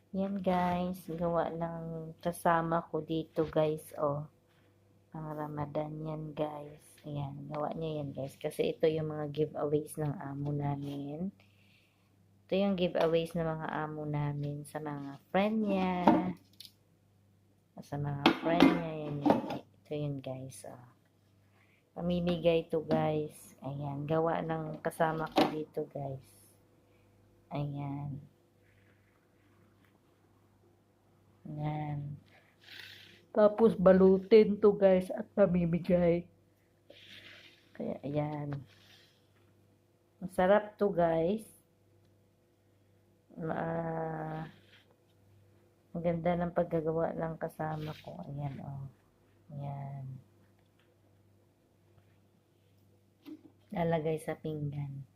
Yan guys, gawa ng kasama ko dito guys, oh. Pang Ramadan yan guys. Ayan, gawa niya yan guys. Kasi ito yung mga giveaways ng amo namin. Ito yung giveaways ng mga amo namin sa mga friend niya. Sa mga friend niya, yan yun. Ito yun guys, oh. Pamimigay to guys. Ayan, gawa ng kasama ko dito guys. Ayan. Ayan. Tapos balutin to guys at pamimigay. Kaya ayan. Masarap to guys. Maganda ng paggagawa ng kasama ko. Ayan oh. Ayan. Lalagay sa pinggan.